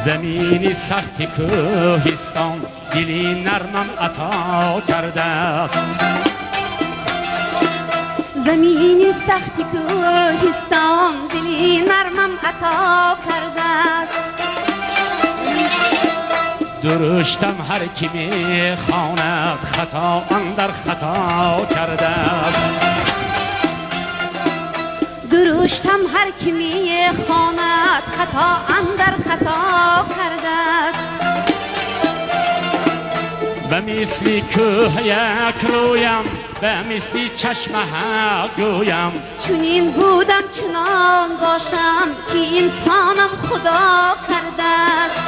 زمینی سختی کوهستان دلی نرمم عطا کرده است. زمینی سختی کوهستان دلی نرمم عطا کرده است. درشتم هر کی میخواند خطا اندر خطا کرده است. درشتم هر کی میخواند خطا اندر خطا کرده است. به مثلی کوه یک رویم به مثلی چشم حق گویم. چنین بودم چنان باشم که انسانم خدا کرده است.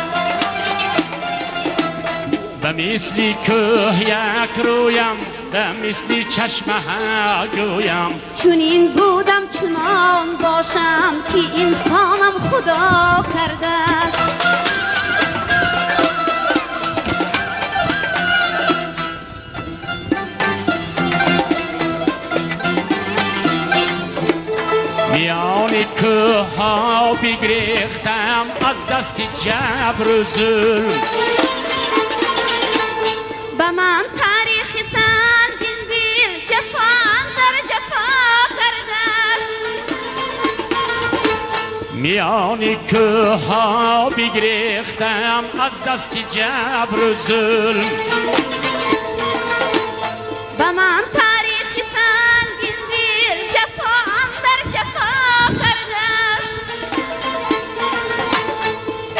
به مثلی کوه یک رویم به مثلی چشم حق گویم. چنین بودم چنان باشم که انسانم خدا کرده است. میان کوه ها بگریختم از دست جبر و ظلم. به من تاریخ سنگین دل جفا اندر جفا کرده است. میان کوه ها بگریختم از دست جبر و ظلم. به من تاریخ سنگین دل جفا اندر جفا کرده است.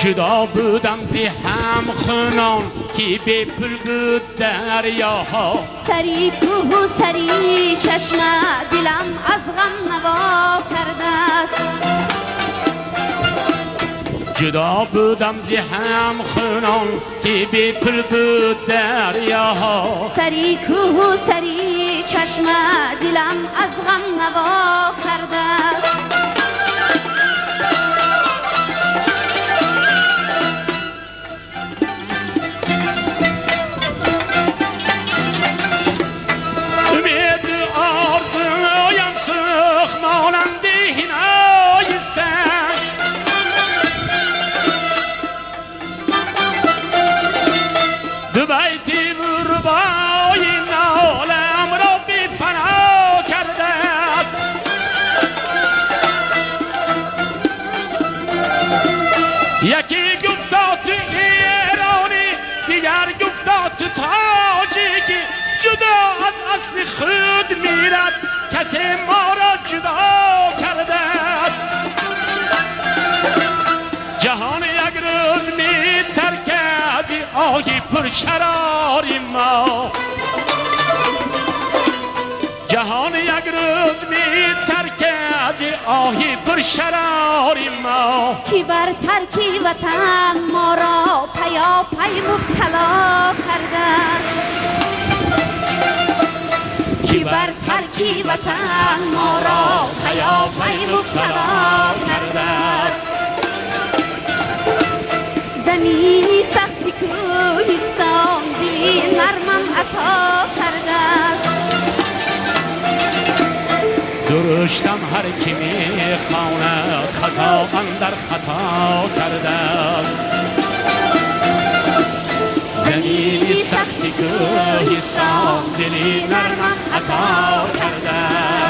جدا بودم زی هم خونان که بی پل بود دریاها. سری کوه و سری چشم دلم از غم نوا کرده است. جدا بودم زی هم خونان که بی پل بود دریاها. سری کوه و سری چشم دلم از غم نوا کرده است. یکی گفتا تو ایرانی دیگر گفتا تو تاجیکی. جدا از اصل خود میرد کسی ما را جدا کرده است. جهان یک روز می ترک از آهی پرشراری ما. جهان یک روز می ترک از آهی پرشراری ما. کی بر ترک وطن ما را پیا پی مبتلا کرده است. کی بر ترک وطن ما را پیا پی مبتلا کرده است. زمینی سختی کوهستان دلی نرمم عطا کرده است. درشتم هر کی میخواند خطا اندر خطا کرده است. زمینی سختی کوهستان دلی نرمم عطا کرده است.